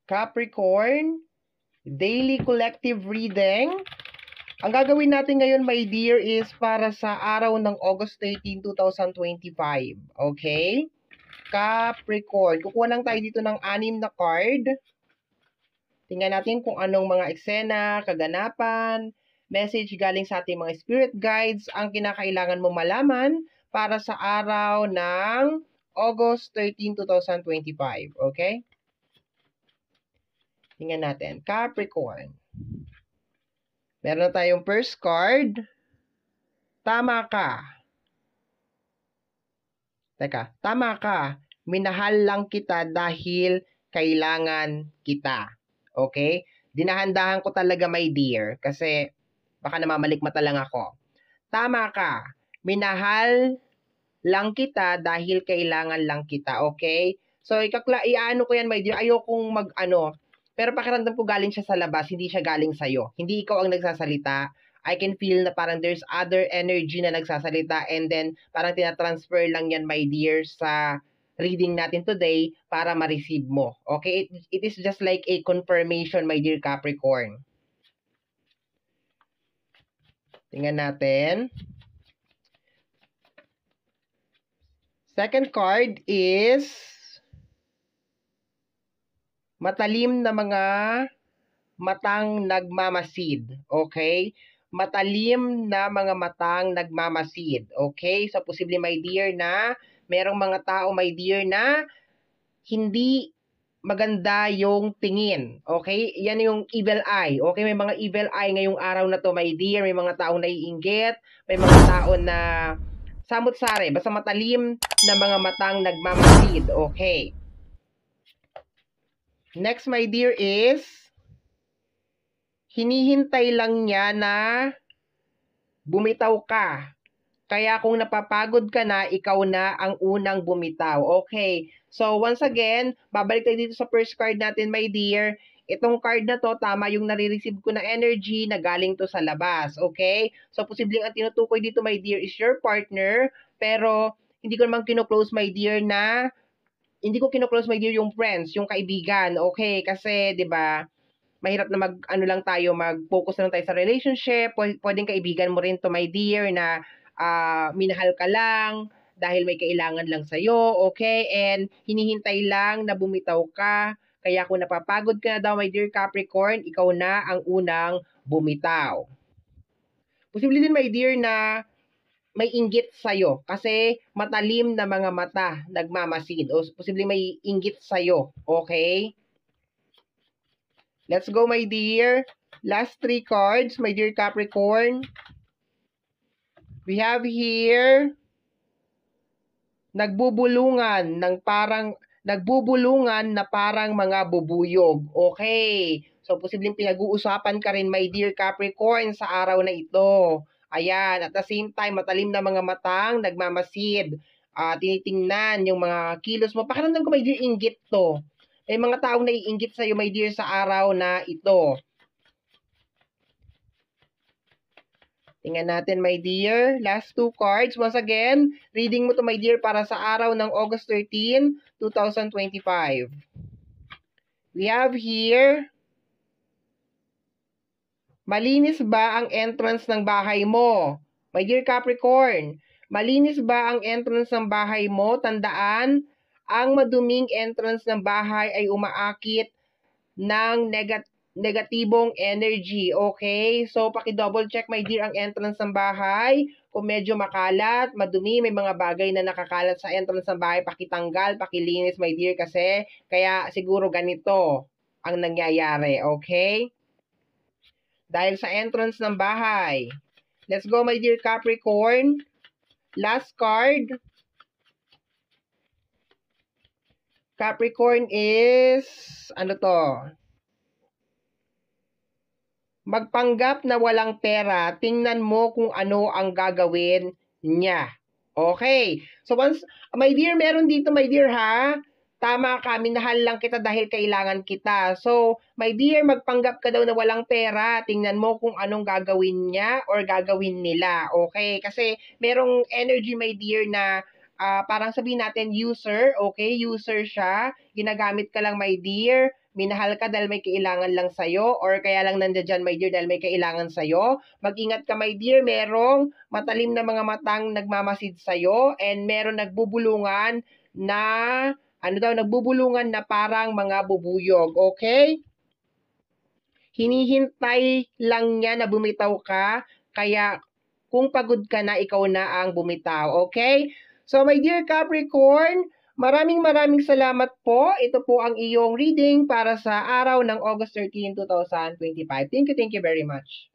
Capricorn, daily collective reading. Ang gagawin natin ngayon, my dear, is para sa araw ng August 13, 2025. Okay? Capricorn. Kukuha lang tayo dito ng 6 na card. Tingnan natin kung anong mga eksena, kaganapan, message galing sa ating mga spirit guides ang kinakailangan mo malaman para sa araw ng August 13, 2025. Okay? Tingnan natin. Capricorn. Meron na tayong first card. Tama ka. Teka, tama ka. Minahal lang kita dahil kailangan kita. Okay? Dinahandahan ko talaga, my dear, kasi baka namamalikmata lang ako. Tama ka. Minahal lang kita dahil kailangan lang kita. Okay? So, iaano ko yan, my dear. Ayokong pero pakiramdam ko galing siya sa labas, hindi siya galing sa'yo. Hindi ikaw ang nagsasalita. I can feel na parang there's other energy na nagsasalita and then parang tinatransfer lang yan, my dear, sa reading natin today para ma-receive mo. Okay? It is just like a confirmation, my dear Capricorn. Tingnan natin. Second card is matalim na mga matang nagmamasid. Okay? Matalim na mga matang nagmamasid. Okay? So, posible, my dear, na merong mga tao, my dear, na hindi maganda yung tingin. Okay? Yan yung evil eye. Okay? May mga evil eye ngayong araw na to, my dear. May mga taong naiinggit. May mga tao na samut-sari. Basta matalim na mga matang nagmamasid. Okay? Next, my dear, is hinihintay lang niya na bumitaw ka. Kaya kung napapagod ka na, ikaw na ang unang bumitaw. Okay. So, once again, babalik tayo dito sa first card natin, my dear. Itong card na to, tama yung nare-receive ko na energy na galing to sa labas. Okay? So, posibleng ang tinutukoy dito, my dear, is your partner. Pero, hindi ko naman kino-close, my dear, hindi ko kino-close, my dear, yung friends, yung kaibigan. Okay? Kasi, di ba, mahirap na mag-focus na lang tayo sa relationship. Pwedeng kaibigan mo rin to, my dear, na minahal ka lang dahil may kailangan lang sa'yo, okay? And hinihintay lang na bumitaw ka. Kaya kung napapagod ka na daw, my dear Capricorn, ikaw na ang unang bumitaw. Posible din, my dear, na may inggit sa'yo kasi matalim na mga mata nagmamasid. O posible may inggit sa'yo, okay? Let's go, my dear. Last 3 cards, my dear Capricorn. We have here nagbubulungan na parang mga bubuyog. Okay. So, posibleng pinag-uusapan ka rin, my dear Capricorn, sa araw na ito. Ayan. At the same time, matalim na mga matang nagmamasid. Tinitingnan yung mga kilos mo. Pakiramdam ko, my dear, inggit to. May mga taong naiinggit sa'yo, my dear, sa araw na ito. Tingnan natin, my dear. Last 2 cards. Once again, reading mo to, my dear, para sa araw ng August 13, 2025. We have here, malinis ba ang entrance ng bahay mo? My dear Capricorn, malinis ba ang entrance ng bahay mo? Tandaan, ang maduming entrance ng bahay ay umaakit ng negatibong energy, okay? So, paki-double check, my dear, ang entrance ng bahay. Kung medyo makalat, madumi, may mga bagay na nakakalat sa entrance ng bahay, pakitanggal, pakilinis, my dear, kasi kaya siguro ganito ang nangyayari, okay? Dahil sa entrance ng bahay. Let's go, my dear Capricorn. Last card. Capricorn is, ano to? Magpanggap na walang pera, tingnan mo kung ano ang gagawin niya. Okay. So once, my dear, meron dito, my dear, ha? Tama ka, minahal lang kita dahil kailangan kita. So, my dear, magpanggap ka daw na walang pera, tingnan mo kung anong gagawin niya or gagawin nila. Okay? Kasi merong energy, my dear, na parang sabihin natin user, okay? User siya. Ginagamit ka lang, my dear, minahal ka dahil may kailangan lang sa'yo, or kaya lang nandiyan dyan, my dear, dahil may kailangan sa'yo. Mag-ingat ka, my dear, merong matalim na mga matang nagmamasid sa'yo, and meron nagbubulungan na, nagbubulungan na parang mga bubuyog, okay? Hinihintay lang niya na bumitaw ka, kaya kung pagod ka na, ikaw na ang bumitaw, okay? So, my dear Capricorn, maraming salamat po. Ito po ang iyong reading para sa araw ng August 13, 2025. Thank you very much.